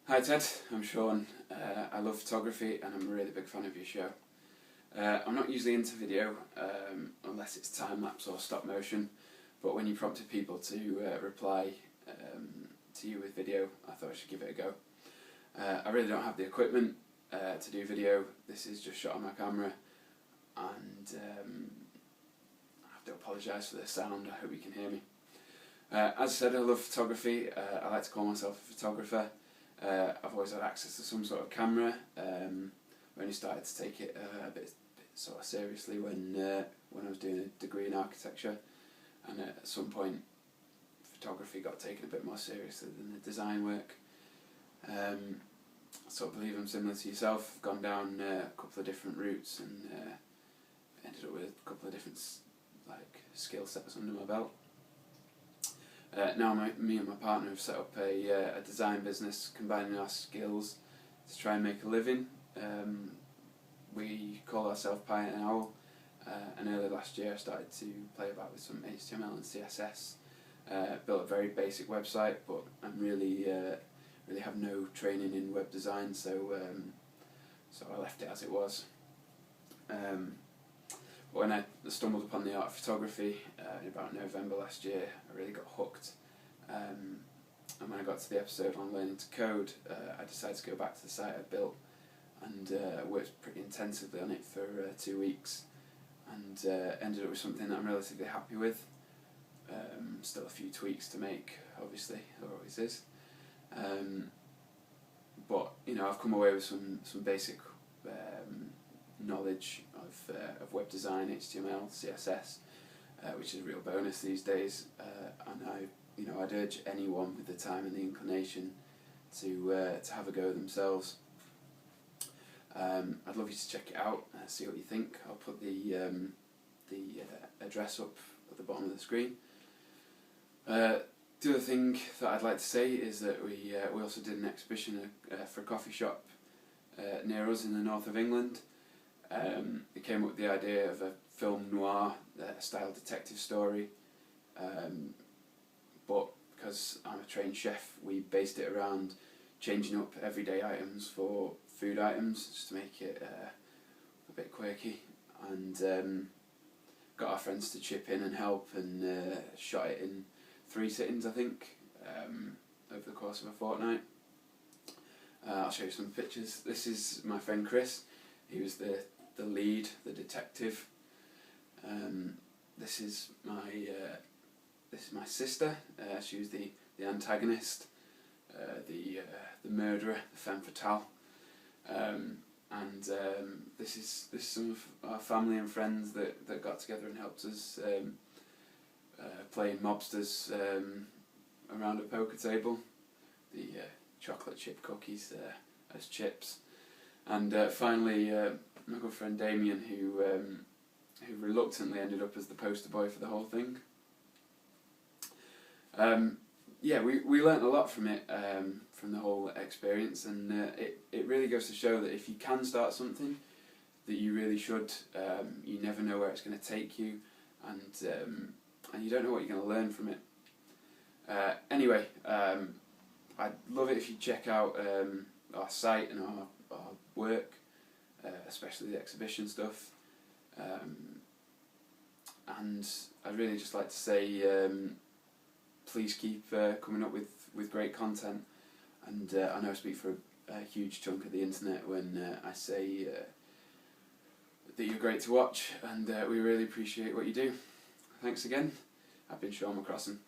Hi Ted, I'm Sean. I love photography and I'm a really big fan of your show. I'm not usually into video unless it's time-lapse or stop motion, but when you prompted people to reply to you with video, I thought I should give it a go. I really don't have the equipment to do video. This is just shot on my camera, and I have to apologise for the sound. I hope you can hear me. As I said, I love photography. I like to call myself a photographer. I've always had access to some sort of camera. I only started to take it a bit sort of seriously when I was doing a degree in architecture, and at some point photography got taken a bit more seriously than the design work. I sort of believe I'm similar to yourself. I've gone down a couple of different routes and ended up with a couple of different skill sets under my belt. Now me and my partner have set up a design business combining our skills to try and make a living. We call ourselves Pie and Owl, and early last year I started to play about with some HTML and CSS. Built a very basic website, but I'm really have no training in web design, so I left it as it was. But when I stumbled upon the art of photography in about November last year, I really got hooked. And when I got to the episode on learning to code, I decided to go back to the site I built and worked pretty intensively on it for 2 weeks, and ended up with something that I'm relatively happy with. Still a few tweaks to make, obviously, there always is. But I've come away with some basic knowledge of web design, HTML, CSS, which is a real bonus these days. And I'd urge anyone with the time and the inclination to have a go themselves. I'd love you to check it out, see what you think. I'll put the address up at the bottom of the screen. The other thing that I'd like to say is that we also did an exhibition for a coffee shop near us in the north of England. It came up with the idea of a film noir style detective story, but because I'm a trained chef, we based it around changing up everyday items for food items, just to make it a bit quirky, and got our friends to chip in and help, and shot it in 3 sittings, I think, over the course of a fortnight. I'll show you some pictures. This is my friend Chris. He was the lead, the detective. This is my sister. She was the antagonist, the murderer, the femme fatale. And this is some of our family and friends that got together and helped us playing mobsters around a poker table. The chocolate chip cookies as chips. And finally, my good friend Damien, who reluctantly ended up as the poster boy for the whole thing. We learnt a lot from it, from the whole experience, and it really goes to show that if you can start something, that you really should. You never know where it's going to take you, and you don't know what you're going to learn from it. Anyway, I'd love it if you check out our site and our work, especially the exhibition stuff. And I'd really just like to say, please keep coming up with great content. And I know I speak for a huge chunk of the internet when I say that you're great to watch, and we really appreciate what you do. Thanks again. I've been Sean McCrossan.